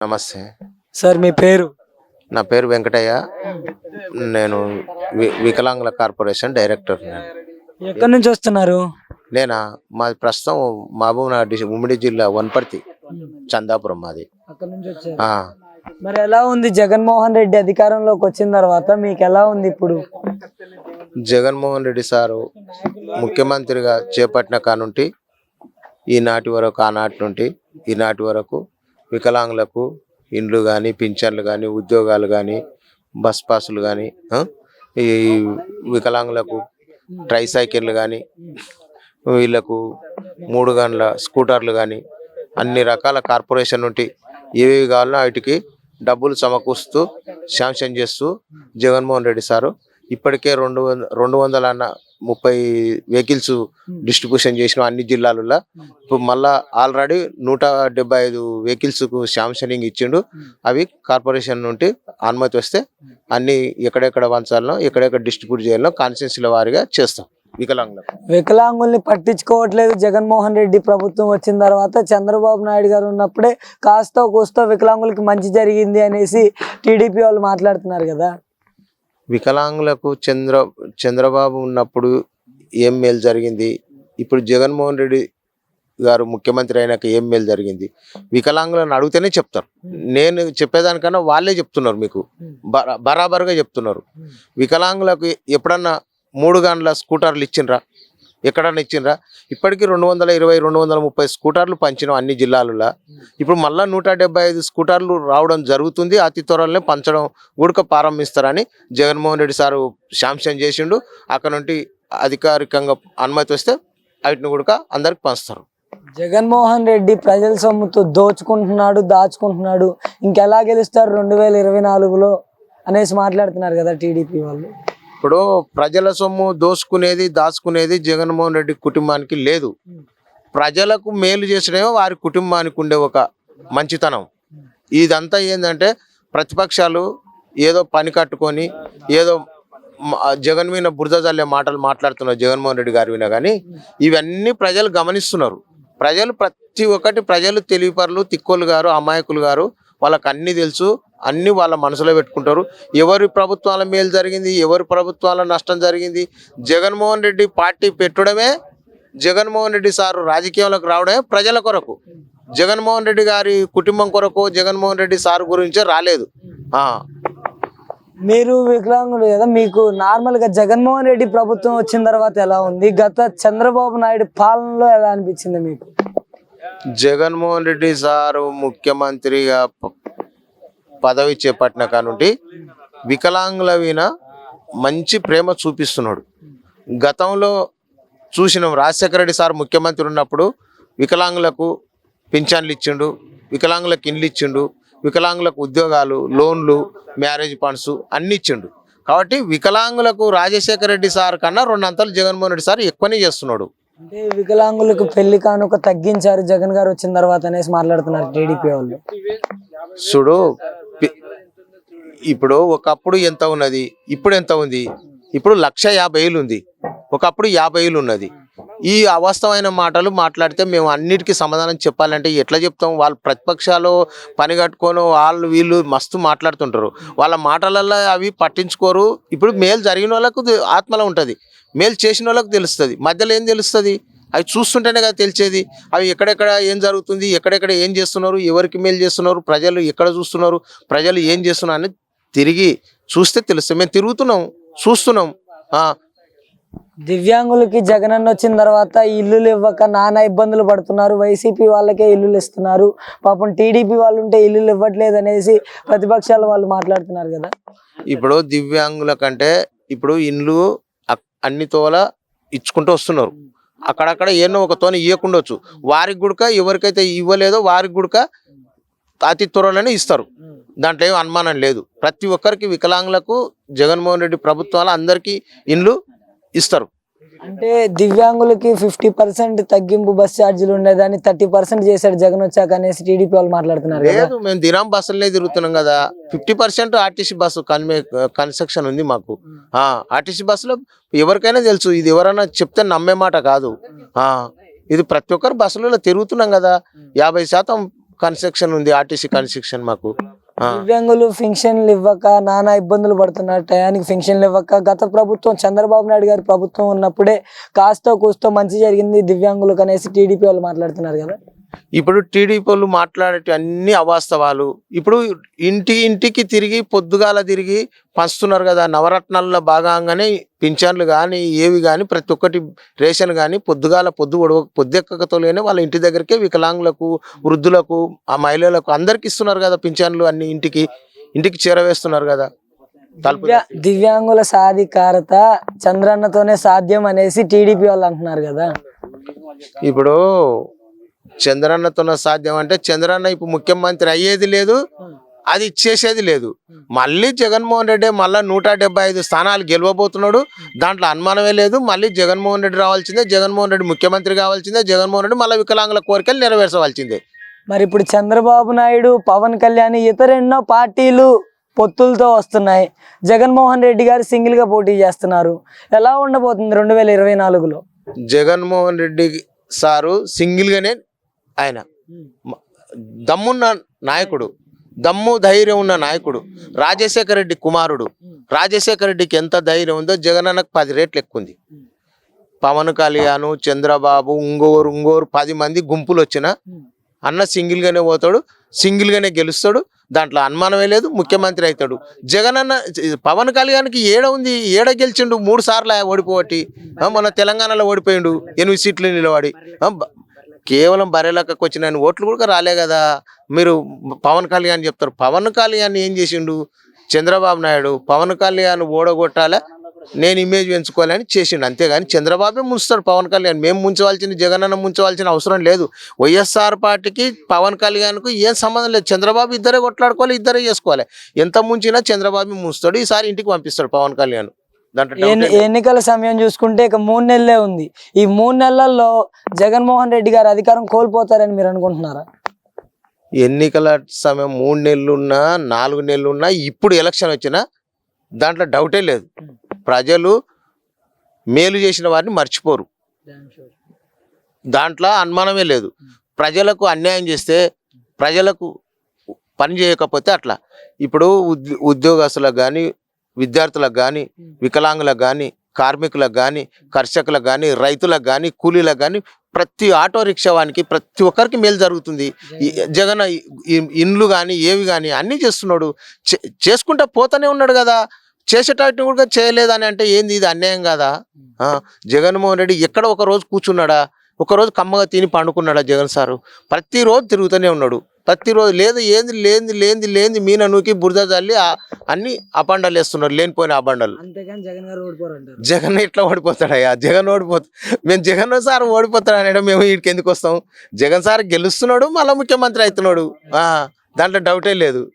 నమస్తే. సార్ మీ పేరు? నా పేరు వెంకటయ్య. నేను వికలాంగుల కార్పొరేషన్ డైరెక్టర్. ఎక్కడి నుంచి వస్తున్నారు? నేనా మాది ప్రస్తుతం మహబూబ్నగర్ ఉమ్మడి జిల్లా వనపర్తి చందాపురం మాది. అక్కడి నుంచి వచ్చారు. ఆ, మరి ఎలా ఉంది జగన్మోహన్ రెడ్డి అధికారంలోకి వచ్చిన తర్వాత మీకు ఎలా ఉంది ఇప్పుడు? జగన్మోహన్ రెడ్డి సారు ముఖ్యమంత్రిగా చేపట్టిన కానుంటి ఈనాటి వరకు, ఆనాటి నుండి ఈనాటి వరకు వికలాంగులకు ఇండ్లు కానీ, పింఛన్లు కానీ, ఉద్యోగాలు కానీ, బస్ పాసులు కానీ, ఈ వికలాంగులకు ట్రైసైకిళ్ళు కానీ, వీళ్ళకు 3 గంటల స్కూటర్లు కానీ, అన్ని రకాల కార్పొరేషన్ నుండి ఏవేవి కావాలో వాటికి డబ్బులు సమకూరుస్తూ శాంక్షన్ చేస్తూ జగన్మోహన్ రెడ్డి సారు ఇప్పటికే 230 వెహికల్స్ డిస్ట్రిబ్యూషన్ చేసిన అన్ని జిల్లాలలో. ఇప్పుడు మళ్ళా ఆల్రెడీ 175 వెహికల్స్కు శాంక్షనింగ్ ఇచ్చిండు. అవి కార్పొరేషన్ నుండి అనుమతి వస్తే అన్ని ఎక్కడెక్కడ వంచాలనో, ఎక్కడెక్కడ డిస్ట్రిబ్యూట్ చేయాలనో కాన్స్టిట్యూన్సీల వారీగా చేస్తాం. వికలాంగుల్ని పట్టించుకోవట్లేదు జగన్మోహన్ రెడ్డి ప్రభుత్వం వచ్చిన తర్వాత. చంద్రబాబు నాయుడు గారు ఉన్నప్పుడే కాస్తో కూస్తో వికలాంగులకి మంచి జరిగింది అనేసి టీడీపీ వాళ్ళు మాట్లాడుతున్నారు కదా. వికలాంగులకు చంద్రబాబు ఉన్నప్పుడు ఏం మేలు జరిగింది, ఇప్పుడు జగన్మోహన్ రెడ్డి గారు ముఖ్యమంత్రి అయినాక ఏం మేలు జరిగింది, వికలాంగులను అడిగితేనే చెప్తారు. నేను చెప్పేదానికన్నా వాళ్ళే చెప్తున్నారు, మీకు బరాబరుగా చెప్తున్నారు. వికలాంగులకు ఎప్పుడన్నా 3 గంటల స్కూటర్లు ఇచ్చిండ్రా? ఎక్కడన్నా ఇచ్చిండ్రా? ఇప్పటికీ 220, 230 స్కూటర్లు పంచినాం అన్ని జిల్లాలలో. ఇప్పుడు మళ్ళీ 175 స్కూటర్లు రావడం జరుగుతుంది. అతి త్వరలోనే పంచడం కూడా ప్రారంభిస్తారని జగన్మోహన్ రెడ్డి సారు శాంక్షన్ చేసిండు. అక్కడ నుండి అధికారికంగా అనుమతి వస్తే వాటిని కూడా అందరికి పంచుతారు. జగన్మోహన్ రెడ్డి ప్రజల సొమ్ముతో దోచుకుంటున్నాడు, దాచుకుంటున్నాడు, ఇంకెలా గెలుస్తారు 2024లో అనేసి మాట్లాడుతున్నారు కదా టీడీపీ వాళ్ళు. ఇప్పుడు ప్రజల సొమ్ము దోసుకునేది, దాచుకునేది జగన్మోహన్ రెడ్డి కుటుంబానికి లేదు. ప్రజలకు మేలు చేసడమో వారి కుటుంబానికి ఉండే ఒక మంచితనం. ఇదంతా ఏంటంటే ప్రతిపక్షాలు ఏదో పని కట్టుకొని ఏదో జగన్ మీద బురద జల్లే మాటలు మాట్లాడుతున్నారు జగన్మోహన్ రెడ్డి గారి వినా. కానీ ఇవన్నీ ప్రజలు గమనిస్తున్నారు. ప్రతి ఒక్కటి ప్రజలు తెలివిపరులు, తిక్కోలు గారు, అమాయకులు గారు, వాళ్ళకి అన్నీ తెలుసు. అన్నీ వాళ్ళ మనసులో పెట్టుకుంటారు. ఎవరి ప్రభుత్వాల మేలు జరిగింది, ఎవరి ప్రభుత్వాల నష్టం జరిగింది, జగన్మోహన్ రెడ్డి పార్టీ పెట్టడమే, జగన్మోహన్ రెడ్డి సారు రాజకీయంలోకి రావడమే ప్రజల కొరకు. జగన్మోహన్ రెడ్డి గారి కుటుంబం కొరకు జగన్మోహన్ రెడ్డి సారు గురించే రాలేదు. మీరు వికలాంగులు కదా, మీకు నార్మల్గా జగన్మోహన్ రెడ్డి ప్రభుత్వం వచ్చిన తర్వాత ఎలా ఉంది, గత చంద్రబాబు నాయుడు పాలనలో ఎలా అనిపించింది మీకు? జగన్మోహన్ రెడ్డి సారు ముఖ్యమంత్రిగా పదవి చేపట్టిన కానుండి వికలాంగుల విన మంచి ప్రేమ చూపిస్తున్నాడు. గతంలో చూసినాం, రాజశేఖర రెడ్డి సార్ ముఖ్యమంత్రి ఉన్నప్పుడు వికలాంగులకు పింఛన్లు ఇచ్చిండు, వికలాంగులకు ఇండ్లు ఇచ్చిండు, వికలాంగులకు ఉద్యోగాలు, లోన్లు, మ్యారేజ్ ఫండ్స్ అన్ని ఇచ్చిండు. కాబట్టి వికలాంగులకు రాజశేఖర రెడ్డి సార్ కన్నా 2 అంతలు జగన్మోహన్ రెడ్డి సార్ ఎక్కువనే చేస్తున్నాడు. అంటే వికలాంగులకు పెళ్లి కానుక తగ్గించారు జగన్ గారు వచ్చిన తర్వాత అనేసి మాట్లాడుతున్నారు టీడీపీ వాళ్ళు. చూడు, ఇప్పుడు ఒకప్పుడు ఎంత ఉన్నది, ఇప్పుడు ఎంత ఉంది? ఇప్పుడు 1,50,000 ఉంది, ఒకప్పుడు 50,000 ఉన్నది. ఈ అవాస్తవమైన మాటలు మాట్లాడితే మేము అన్నిటికీ సమాధానం చెప్పాలంటే ఎట్లా చెప్తాం? వాళ్ళు ప్రతిపక్షాలు పని కట్టుకొని వాళ్ళు వీళ్ళు మస్తు మాట్లాడుతుంటారు. వాళ్ళ మాటలలో అవి పట్టించుకోరు. ఇప్పుడు మేలు జరిగిన వాళ్ళకు ఆత్మలో ఉంటుంది, మేలు చేసిన వాళ్ళకు తెలుస్తుంది. మధ్యలో ఏం తెలుస్తుంది? అవి చూస్తుంటేనే కదా తెలిసేది. అవి ఎక్కడెక్కడ ఏం జరుగుతుంది, ఎక్కడెక్కడ ఏం చేస్తున్నారు, ఎవరికి మేలు చేస్తున్నారు, ప్రజలు ఎక్కడ చూస్తున్నారు, ప్రజలు ఏం చేస్తున్నారు అని తిరిగి చూస్తే తెలుస్తుంది. మేము తిరుగుతున్నాం, చూస్తున్నాం. దివ్యాంగులకి జగనన్న వచ్చిన తర్వాత ఇల్లులు ఇవ్వక నానా ఇబ్బందులు పడుతున్నారు. వైసీపీ వాళ్ళకే ఇల్లులు ఇస్తున్నారు, పాపం టీడీపీ వాళ్ళు ఉంటే ఇల్లులు ఇవ్వట్లేదు అనేసి ప్రతిపక్షాల వాళ్ళు మాట్లాడుతున్నారు కదా. ఇప్పుడు దివ్యాంగుల కంటే ఇప్పుడు ఇండ్లు అన్ని తోల ఇచ్చుకుంటూ వస్తున్నారు. అక్కడక్కడ ఏమో ఒక తోన ఇవ్వకుండొచ్చు. వారికి గుడక ఎవరికైతే ఇవ్వలేదో వారికి గుడక అతి త్వరలోనే ఇస్తారు. దాంట్లో ఏం అనుమానం లేదు. ప్రతి ఒక్కరికి వికలాంగులకు జగన్మోహన్ రెడ్డి ప్రభుత్వాలు అందరికీ ఇండ్లు ఇస్తారు. అంటే దివ్యాంగులకి 50% తగ్గింపు బస్ ఛార్జీలు ఉండేదాన్ని 30% చేశాడు జగన్ వచ్చాక అనేసి టీడీపీ వాళ్ళు మాట్లాడుతున్నారు. లేదు, మేము దినం బస్సులనే తిరుగుతున్నాం కదా. 50% ఆర్టీసీ బస్సు కన్స్ట్రక్షన్ ఉంది మాకు. ఆర్టీసీ బస్సులో ఎవరికైనా తెలుసు, ఇది ఎవరైనా చెప్తే నమ్మే మాట కాదు. ఇది ప్రతి ఒక్కరు బస్సులలో తిరుగుతున్నాం కదా. 50% కన్స్ట్రక్షన్ ఉంది, ఆర్టీసీ కన్స్ట్రక్షన్ మాకు. దివ్యాంగులు పెన్షన్లు ఇవ్వక నానా ఇబ్బందులు పడుతున్నారు, టయానికి పెన్షన్లు ఇవ్వక. గత ప్రభుత్వం చంద్రబాబు నాయుడు గారి ప్రభుత్వం ఉన్నప్పుడే కాస్తో కూస్తో మంచి జరిగింది దివ్యాంగులకు అనేసి టీడీపీ వాళ్ళు మాట్లాడుతున్నారు కదా. ఇప్పుడు టీడీపీ వాళ్ళు మాట్లాడేటి అన్ని అవాస్తవాలు. ఇప్పుడు ఇంటికి తిరిగి పొద్దుగాల తిరిగి పంచుతున్నారు కదా, నవరత్నాల్లో భాగంగానే పింఛన్లు కానీ ఏవి కానీ ప్రతి ఒక్కటి రేషన్ కానీ పొద్దుగాల పొద్దెక్కతోనే వాళ్ళ ఇంటి దగ్గరికే వికలాంగులకు, వృద్ధులకు, ఆ మహిళలకు అందరికి ఇస్తున్నారు కదా పింఛన్లు, అన్ని ఇంటికి చేరవేస్తున్నారు కదా. దివ్యాంగుల సాధికారత చంద్రన్నతోనే సాధ్యం అనేసి టీడీపీ వాళ్ళు అంటున్నారు కదా. ఇప్పుడు చంద్రన్నతో సాధ్యం అంటే చంద్రన్న ఇప్పుడు ముఖ్యమంత్రి అయ్యేది లేదు, అది ఇచ్చేసేది లేదు. మళ్ళీ జగన్మోహన్ రెడ్డి మళ్ళీ 175 స్థానాలు గెలవబోతున్నాడు, దాంట్లో అనుమానమే లేదు. మళ్ళీ జగన్మోహన్ రెడ్డి రావాల్సిందే, జగన్మోహన్ రెడ్డి ముఖ్యమంత్రి కావాల్సిందే, జగన్మోహన్ రెడ్డి మళ్ళీ వికలాంగుల కోరికలు నెరవేర్చవలసిందే. మరి ఇప్పుడు చంద్రబాబు నాయుడు, పవన్ కళ్యాణ్ ఇతర ఎన్నో పార్టీలు పొత్తులతో వస్తున్నాయి, జగన్మోహన్ రెడ్డి గారు సింగిల్ గా పోటీ చేస్తున్నారు. ఎలా ఉండబోతుంది 2024లో? జగన్మోహన్ రెడ్డి సారు సింగిల్ గానే, ఆయన దమ్మున్న నాయకుడు, దమ్ము ధైర్యం ఉన్న నాయకుడు. రాజశేఖర రెడ్డి కుమారుడు. రాజశేఖర రెడ్డికి ఎంత ధైర్యం ఉందో జగనన్నకు 10 రెట్లు ఎక్కువ ఉంది. పవన్ కళ్యాణ్, చంద్రబాబు, ఇంకోరు 10 మంది గుంపులు వచ్చినా అన్న సింగిల్ గానే పోతాడు, సింగిల్ గానే గెలుస్తాడు, దాంట్లో అనుమానమే లేదు, ముఖ్యమంత్రి అవుతాడు. జగనన్న పవన్ కళ్యాణ్కి ఉంది, గెలిచిండు 3 సార్లు ఓడిపోవట్టి. మన తెలంగాణలో ఓడిపోయిండు 8 సీట్లు నిలబడి. కేవలం బర్రెలక్కకు వచ్చిన ఓట్లు కూడా రాలే కదా. మీరు పవన్ కళ్యాణ్ చెప్తారు, పవన్ కళ్యాణ్ ఏం చేసిండు? చంద్రబాబు నాయుడు పవన్ కళ్యాణ్ ఓడగొట్టాలా, నేను ఇమేజ్ పెంచుకోవాలని చేసిండు, అంతేగాని చంద్రబాబే ముంచుతాడు పవన్ కళ్యాణ్. మేము ముంచవలసిన, జగనన్న ముంచవలసిన అవసరం లేదు. వైఎస్ఆర్ పార్టీకి పవన్ కళ్యాణ్కు ఏం సంబంధం లేదు. చంద్రబాబు ఇద్దరే కొట్లాడుకోవాలి, ఇద్దరే చేసుకోవాలి. ఎంత ముంచినా చంద్రబాబు ముంచుతాడు. ఈసారి ఇంటికి పంపిస్తాడు పవన్ కళ్యాణ్. ఎన్నికల సమయం చూసుకుంటే ఇక 3 నెలలే ఉంది. ఈ 3 నెలల్లో జగన్మోహన్ రెడ్డి గారు అధికారం కోల్పోతారని మీరు అనుకుంటున్నారా? ఎన్నికల సమయం 3 నెలలున్నా 4 నెలలున్నా ఇప్పుడు ఎలక్షన్ వచ్చినా దాంట్లో డౌటే లేదు. ప్రజలు మేలు చేసిన వారిని మర్చిపోరు, దాంట్లో అనుమానమే లేదు. ప్రజలకు అన్యాయం చేస్తే, ప్రజలకు పని చేయకపోతే అట్లా. ఇప్పుడు ఉద్యోగస్తులకు కానీ, విద్యార్థులకు కానీ, వికలాంగులకు కానీ, కార్మికులకు కానీ, కర్షకులకు కానీ, రైతులకు కానీ, కూలీలకు కానీ, ప్రతి ఆటో రిక్షా వానికి ప్రతి ఒక్కరికి మేలు జరుగుతుంది. జగన్ ఇండ్లు కానీ ఏవి కానీ అన్నీ చేస్తున్నాడు, చేసుకుంటా పోతానే ఉన్నాడు కదా. చేసేటట్టు కూడా చేయలేదని అంటే ఏంది, ఇది అన్యాయం కదా. జగన్మోహన్ రెడ్డి ఎక్కడ ఒక రోజు కూర్చున్నాడా? ఒకరోజు కమ్మగా తిని పండుకున్నాడా జగన్ సారు? ప్రతిరోజు తిరుగుతూనే ఉన్నాడు. ప్రతిరోజు లేదు, ఏంది మీన నూకి బురద చల్లి అన్ని అబండాలు వేస్తున్నారు, లేనిపోయిన అబండాలు. జగన్ ఎట్లా ఓడిపోతాడయ్యా? మేము జగన్ సార్ ఓడిపోతాడు మేము వీడికి ఎందుకు వస్తాం? జగన్ సార్ గెలుస్తున్నాడు, మళ్ళీ ముఖ్యమంత్రి అవుతున్నాడు, దాంట్లో డౌటే లేదు.